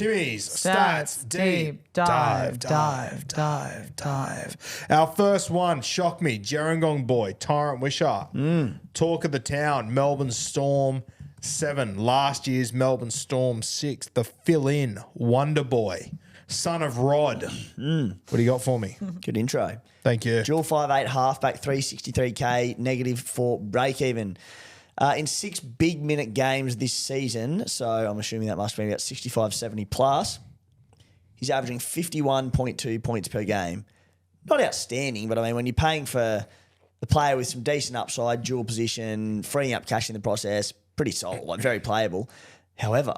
Timmy's Stats Deep Dive. Our first one shocked me. Gerringong boy, Tyran Wishart. Talk of the town, Melbourne Storm 7. Last year's Melbourne Storm 6. The fill-in Wonder Boy, son of Rod. What do you got for me? Good intro. Thank you. Dual 5'8", halfback, 363k, -4 break even. In 6 big minute games this season, so I'm assuming that must be about 65, 70 plus, he's averaging 51.2 points per game. Not outstanding, but I mean, when you're paying for the player with some decent upside, dual position, freeing up cash in the process, pretty solid, like very playable. However,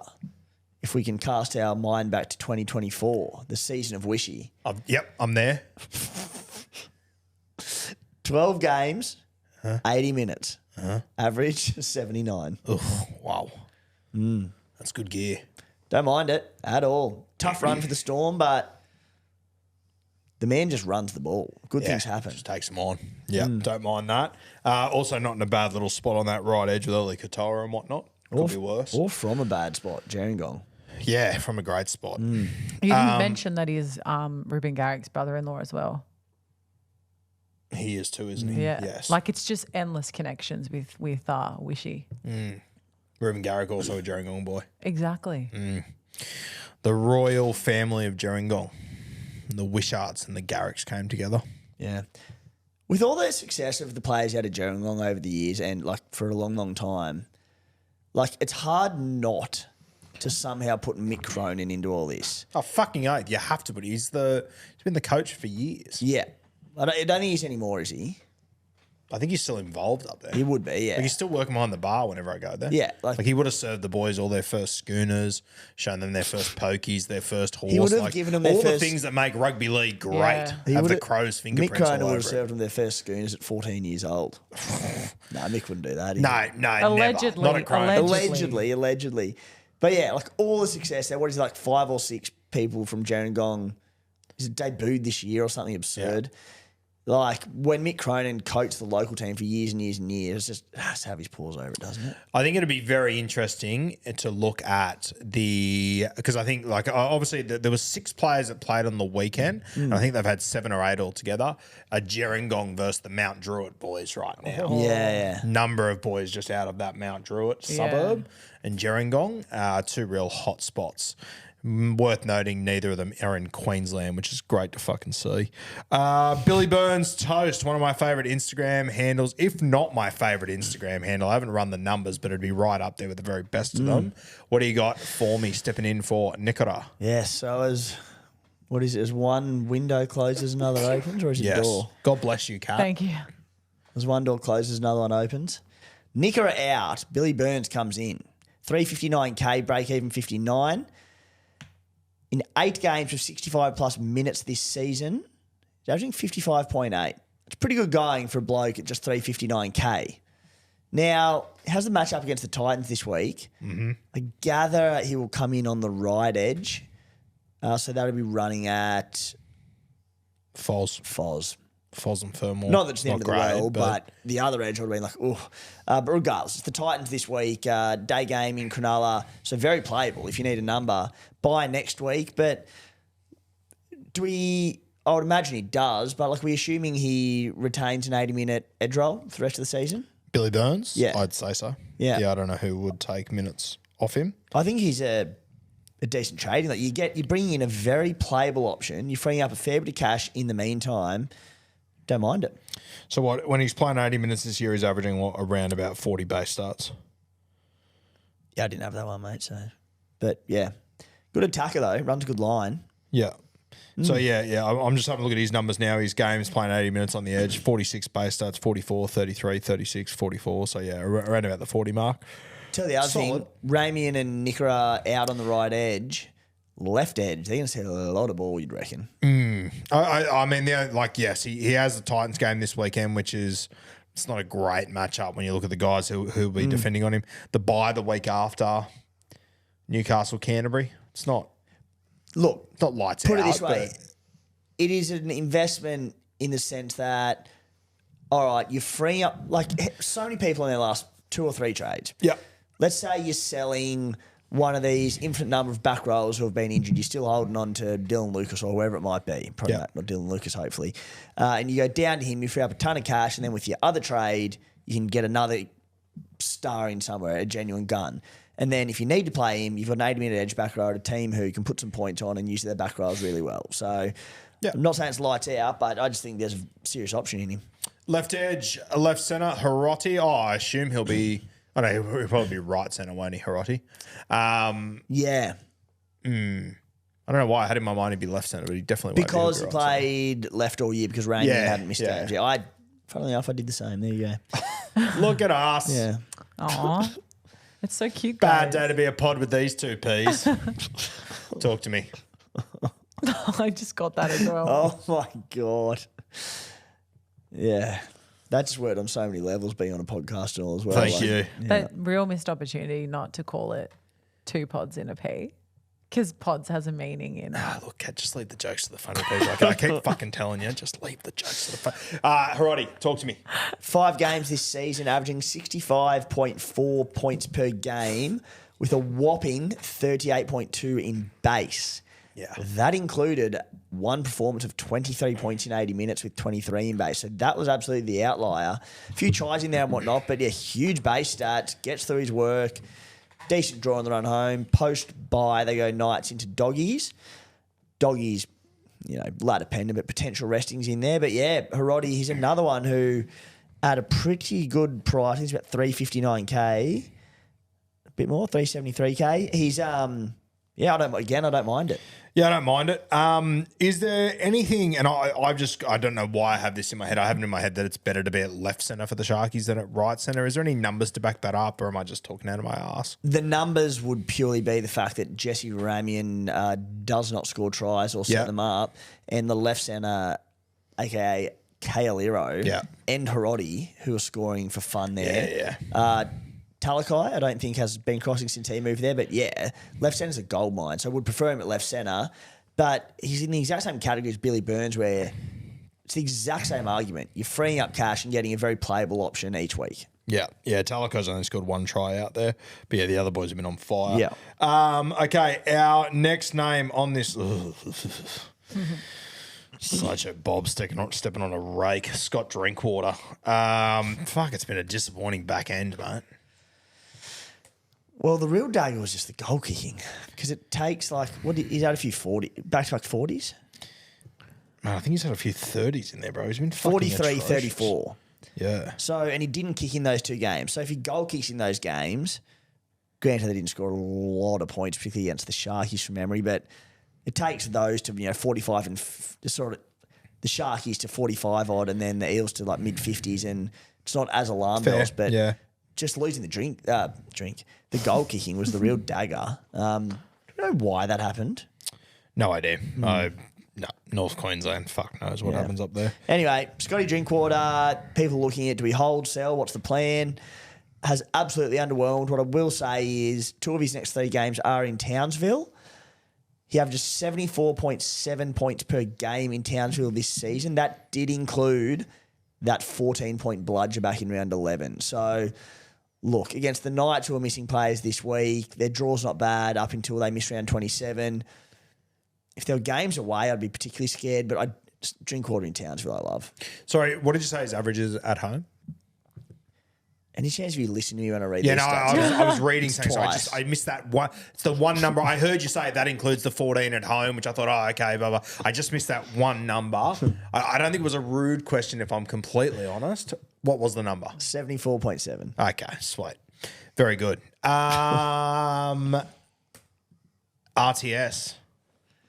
if we can cast our mind back to 2024, the season of Wishy. Yep, I'm there. 12 games, 80 minutes. Average 79. Oh, wow. That's good gear. Don't mind it at all. Tough run for the Storm, but the man just runs the ball. Good things happen. Just takes them on. Yeah, don't mind that. Also not in a bad little spot on that right edge with Eli Katoa and whatnot. Could be worse. Or from a bad spot, Gerringong. Yeah, from a great spot. You didn't mention that he's Ruben Garrick's brother-in-law as well. He is too, isn't he? Yeah. Yes. Like it's just endless connections with Wishy. Ruben Garrick, also a Gerringong boy. Exactly. The royal family of Gerringong. The Wisharts and the Garricks came together. Yeah. With all the success of the players out of Gerringong over the years and like for a long, long time, like it's hard not to somehow put Mick Cronin into all this. Oh, fucking oath. You have to, but he's been the coach for years. Yeah. I don't think he's anymore, is he? I think he's still involved up there. He would be, yeah. Like he's still working behind the bar whenever I go there. Yeah. Like he would have served the boys all their first schooners, shown them their first pokies, their first horse. He would have given them their all first... the things that make rugby league great. Yeah. Have the crow's fingerprints Mick Cronin all would over have it. served them their first schooners at 14 years old. No, Mick wouldn't do that. No, Allegedly. never. Not at Cronin. Allegedly. But yeah, like all the success there. What is it, like 5 or 6 people from Gerringong? Is it debuted this year or something absurd? Yeah. Like when Mick Cronin coached the local team for years and years and years, it has to have his paws over it, doesn't it? I think it'd be very interesting to look at because I think like obviously there was 6 players that played on the weekend, and I think they've had 7 or 8 altogether. A Gerringong versus the Mount Druitt boys right now. Yeah. Number of boys just out of that Mount Druitt suburb and Gerringong, 2 real hot spots. Worth noting, neither of them are in Queensland, which is great to fucking see. Billy Burns Toast, one of my favourite Instagram handles, if not my favourite Instagram handle. I haven't run the numbers, but it'd be right up there with the very best of them. What do you got for me stepping in for Nicola? Yes, so as one window closes, another opens, or is it door? God bless you, Kat. Thank you. As one door closes, another one opens. Nicola out, Billy Burns comes in. 359k, break even 59. In 8 games with 65 plus minutes this season, he's averaging 55.8. It's pretty good going for a bloke at just 359k. Now, how's the matchup against the Titans this week? I gather he will come in on the right edge. So that'll be running at Foz and Fermor. Not that it's the end of the world, but the other edge would have been like, oh. But regardless, it's the Titans this week, day game in Cronulla, so very playable if you need a number. By next week, but I would imagine he does, but like, are we assuming he retains an 80-minute edge roll for the rest of the season? Billy Burns? Yeah. I'd say so. Yeah. I don't know who would take minutes off him. I think he's a decent trade. Like you're bringing in a very playable option. You're freeing up a fair bit of cash in the meantime. Don't mind it. So when he's playing 80 minutes this year, he's averaging around about 40 base starts. Yeah, I didn't have that one, mate. But yeah, good attacker though. Runs a good line. Yeah. So yeah. I'm just having a look at his numbers now. His game's playing 80 minutes on the edge, 46 base starts, 44, 33, 36, 44. So yeah, around about the 40 mark. Tell the other thing, Ramian and Nicola out on the right edge. Left edge, they're going to see a lot of ball, you'd reckon. I mean, yes, he has the Titans game this weekend, which is it's not a great matchup when you look at the guys who will be defending on him. The bye the week after Newcastle Canterbury, it's not lights out. Put it this way, it is an investment in the sense that, all right, you're freeing up like so many people in their last 2 or 3 trades. Yeah. Let's say you're selling one of these infinite number of back rowers who have been injured. You're still holding on to Dylan Lucas or whoever it might be. Probably not Dylan Lucas, hopefully. And you go down to him, you free up a ton of cash, and then with your other trade, you can get another star in somewhere, a genuine gun. And then if you need to play him, you've got an 80-minute edge back row at a team who can put some points on and use their back rows really well. So I'm not saying it's lights out, but I just think there's a serious option in him. Left edge, left centre, Hiroti. Oh, I assume he'll be... I know he'll probably be right centre, won't he, Hiroti? Yeah. I don't know why I had in my mind he'd be left centre, but he definitely won't Because be. he played left all year because Randy hadn't missed games. Yeah, funnily enough, I did the same. There you go. Look at us. Yeah. Aw. It's so cute, guys. Bad day to be a pod with these two peas. Talk to me. I just got that as well. Oh, my God. Yeah. That just worked on so many levels, being on a podcast and all as well. Thank you. But real missed opportunity not to call it 2 pods in a P. Because pods has a meaning in it. Look, just leave the jokes to the funny people. I keep fucking telling you, just leave the jokes to the fun. Hiroti, talk to me. 5 games this season, averaging 65.4 points per game with a whopping 38.2 in base. Yeah. That included one performance of 23 points in 80 minutes with 23 in base. So that was absolutely the outlier. A few tries in there and whatnot, but huge base stats, gets through his work. Decent draw on the run home. Post-bye, they go Knights into Doggies. Doggies, ladder pendant, but potential restings in there. But Hiroti, he's another one who at a pretty good price. He's about 359K. A bit more, 373K. He's, I don't mind it. Yeah, I don't mind it. Is there anything, and I don't know why I have this in my head. I have it in my head that it's better to be at left centre for the Sharkies than at right centre. Is there any numbers to back that up, or am I just talking out of my ass? The numbers would purely be the fact that Jesse Ramian does not score tries or set them up, and the left centre, aka Kaeliro, and Hiroti, who are scoring for fun there. Talakai, I don't think has been crossing since he moved there, but left centre's a gold mine, so I would prefer him at left centre. But he's in the exact same category as Billy Burns, where it's the exact same argument. You're freeing up cash and getting a very playable option each week. Yeah, Talakai's only scored 1 try out there, but the other boys have been on fire. Yeah. Okay, our next name on this. Such a Bob stepping on a rake. Scott Drinkwater. It's been a disappointing back end, mate. Well, the real dagger was just the goal kicking because it takes he's had a few 40 back-to-back 40s. Man, I think he's had a few 30s in there, bro. He's been 43, 34. Yeah. So, and he didn't kick in those 2 games. So if he goal kicks in those games, granted they didn't score a lot of points, particularly against the Sharkies from memory, but it takes those to 45 and the Sharkies to 45 odd, and then the Eels to mid 50s, and it's not as alarm bells, but just losing the goal kicking was the real dagger. Don't know why that happened. No idea. No, North Queensland, fuck knows what happens up there. Anyway, Scotty Drinkwater, people looking at, do we hold, sell, what's the plan? Has absolutely underwhelmed. What I will say is 2 of his next 3 games are in Townsville. He averages 74.7 points per game in Townsville this season. That did include that 14-point bludger back in round 11. So, look, against the Knights who are missing players this week, their draw's not bad up until they miss round 27. If there were games away, I'd be particularly scared, but Drinkwater in Townsville I love. Sorry, what did you say his average is at home? Any chance of you listening to me when I read these stats? I was reading something, twice. so I missed that one. It's the one number. I heard you say that includes the 14 at home, which I thought, okay, blah, blah. I just missed that one number. I don't think it was a rude question, if I'm completely honest. What was the number? 74.7. Okay, sweet. Very good. RTS.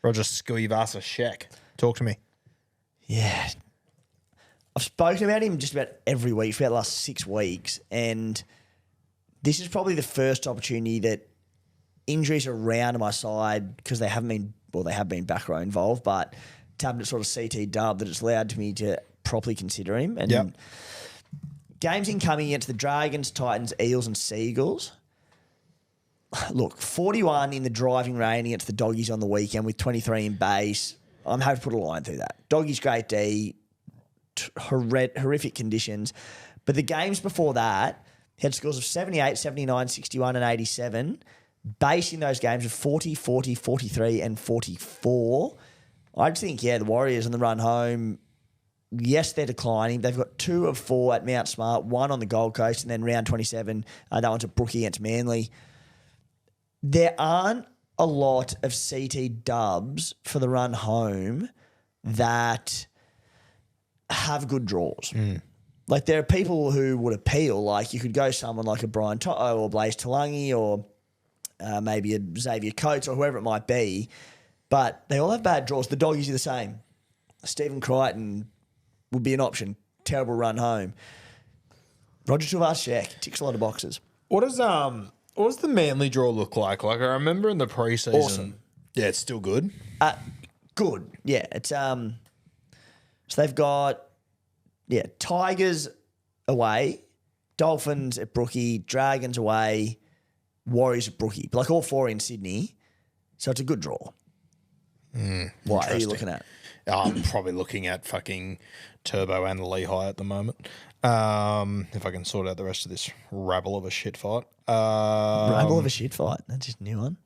Roger Tuivasa-Sheck. Talk to me. Yeah. I've spoken about him just about every week for about the last 6 weeks, and this is probably the first opportunity that injuries around my side, because they have been back row involved, but tabbed sort of CT dub, that it's allowed me to properly consider him. And games incoming against the Dragons, Titans, Eels and Seagulls. Look, 41 in the driving rain against the Doggies on the weekend with 23 in base. I'm happy to put a line through that. Doggies great D, horrific conditions. But the games before that, he had scores of 78, 79, 61 and 87. base in those games of 40, 40, 43 and 44. I just think, the Warriors on the run home, yes, they're declining. They've got 2 of 4 at Mount Smart, 1 on the Gold Coast, and then round 27, that one's at Brookie against Manly. There aren't a lot of CT dubs for the run home that have good draws. Like, there are people who would appeal. Like, you could go someone like a Brian Toto or Blaze Talangi or maybe a Xavier Coates or whoever it might be, but they all have bad draws. The Doggies are the same. Stephen Crichton would be an option. Terrible run home. Roger Tuivasa-Sheck ticks a lot of boxes. What does the Manly draw look like? Like, I remember in the preseason. Awesome. Yeah, it's still good. Good. Yeah. It's so they've got Tigers away, Dolphins at Brookie, Dragons away, Warriors at Brookie. Like, all 4 in Sydney. So it's a good draw. What are you looking at? I'm probably looking at fucking Turbo and Lehigh at the moment. If I can sort out the rest of this rabble of a shit fight. Rabble of a shit fight. That's just a new one.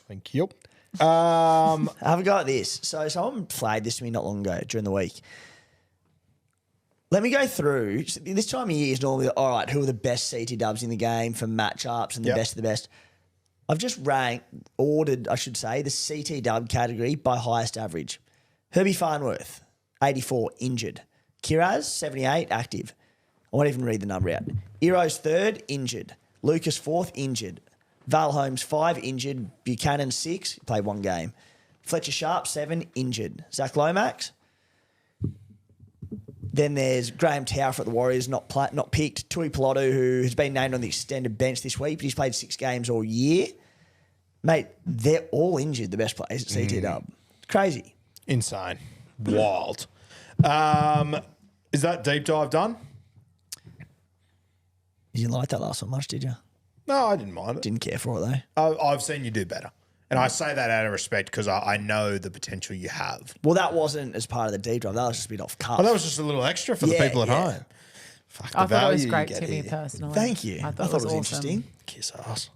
Thank you. Have a go at this. So someone flagged this to me not long ago during the week. Let me go through. This time of year is normally, all right, who are the best CT dubs in the game for matchups and the best of the best. I've just ordered, I should say, the CT dub category by highest average. Herbie Farnworth, 84, injured. Kiraz, 78, active. I won't even read the number out. Ero's 3rd, injured. Lucas, 4th, injured. Val Holmes, 5, injured. Buchanan, 6, played 1 game. Fletcher Sharp, 7, injured. Zach Lomax. Then there's Graham Tower for the Warriors, not picked. Tui Pilotu, who has been named on the extended bench this week, but he's played 6 games all year. Mate, they're all injured, the best players at CT dub. Crazy. Insane. Wild. Is that deep dive done? You didn't like that last one much, did you? No, I didn't mind it. Didn't care for it, though. I've seen you do better. And I say that out of respect because I know the potential you have. Well, that wasn't as part of the deep dive. That was just a bit off cuff. Oh, that was just a little extra for the people at home. Fuck, the I thought it was value great you to get me here. personally. Thank you. I thought it was awesome. interesting. Kiss ass.